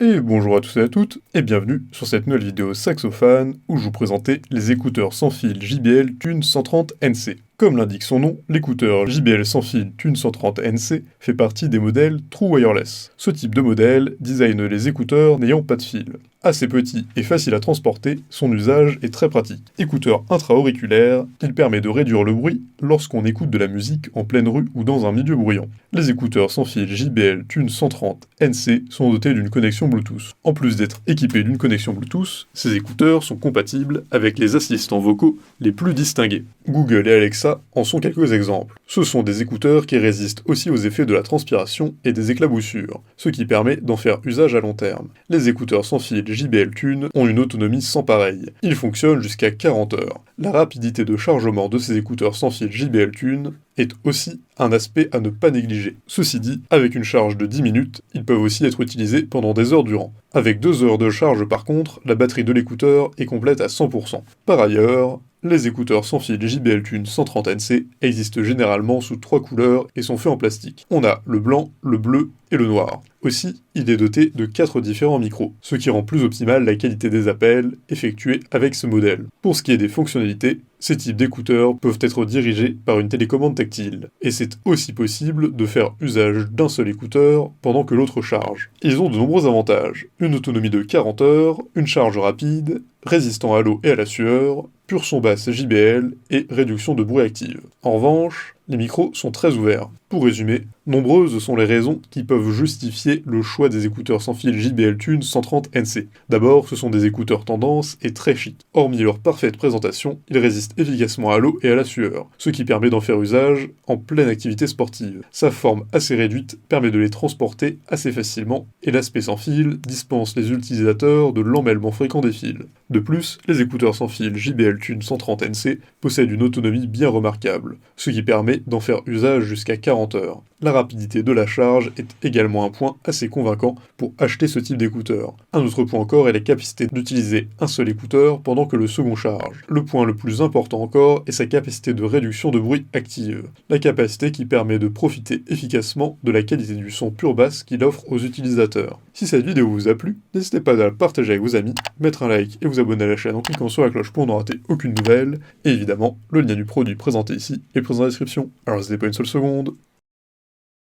Et bonjour à tous et à toutes, et bienvenue sur cette nouvelle vidéo saxophone où je vous présentais les écouteurs sans fil JBL Tune 130 NC. Comme l'indique son nom, l'écouteur JBL sans fil Tune 130 NC fait partie des modèles True Wireless. Ce type de modèle design les écouteurs n'ayant pas de fil. Assez petit et facile à transporter, son usage est très pratique. Écouteur intra-auriculaire, il permet de réduire le bruit lorsqu'on écoute de la musique en pleine rue ou dans un milieu bruyant. Les écouteurs sans fil JBL Tune 130 NC sont dotés d'une connexion Bluetooth. En plus d'être équipés d'une connexion Bluetooth, ces écouteurs sont compatibles avec les assistants vocaux les plus distingués. Google et Alexa en sont quelques exemples. Ce sont des écouteurs qui résistent aussi aux effets de la transpiration et des éclaboussures, ce qui permet d'en faire usage à long terme. Les écouteurs sans fil JBL Tune ont une autonomie sans pareille. Ils fonctionnent jusqu'à 40 heures. La rapidité de chargement de ces écouteurs sans fil JBL Tune est aussi un aspect à ne pas négliger. Ceci dit, avec une charge de 10 minutes, ils peuvent aussi être utilisés pendant des heures durant. Avec 2 heures de charge par contre, la batterie de l'écouteur est complète à 100%. Par ailleurs, les écouteurs sans fil JBL Tune 130 NC existent généralement sous 3 couleurs et sont faits en plastique. On a le blanc, le bleu et le noir. Aussi, il est doté de 4 différents micros, ce qui rend plus optimale la qualité des appels effectués avec ce modèle. Pour ce qui est des fonctionnalités, ces types d'écouteurs peuvent être dirigés par une télécommande tactile, et c'est aussi possible de faire usage d'un seul écouteur pendant que l'autre charge. Ils ont de nombreux avantages, une autonomie de 40 heures, une charge rapide, résistant à l'eau et à la sueur, pur son basse JBL et réduction de bruit active. En revanche, les micros sont très ouverts. Pour résumer, nombreuses sont les raisons qui peuvent justifier le choix des écouteurs sans fil JBL Tune 130 NC. D'abord, ce sont des écouteurs tendance et très chic. Hormis leur parfaite présentation, ils résistent efficacement à l'eau et à la sueur, ce qui permet d'en faire usage en pleine activité sportive. Sa forme assez réduite permet de les transporter assez facilement, et l'aspect sans fil dispense les utilisateurs de l'emmêlement fréquent des fils. De plus, les écouteurs sans fil JBL Tune 130 NC possèdent une autonomie bien remarquable, ce qui permet d'en faire usage jusqu'à 40 heures. La rapidité de la charge est également un point assez convaincant pour acheter ce type d'écouteur. Un autre point encore est la capacité d'utiliser un seul écouteur pendant que le second charge. Le point le plus important encore est sa capacité de réduction de bruit active. La capacité qui permet de profiter efficacement de la qualité du son pure basse qu'il offre aux utilisateurs. Si cette vidéo vous a plu, n'hésitez pas à la partager avec vos amis, mettre un like et vous abonner à la chaîne en cliquant sur la cloche pour ne rater aucune nouvelle. Et évidemment, le lien du produit présenté ici est présent dans la description. Alors n'hésitez pas une seule seconde.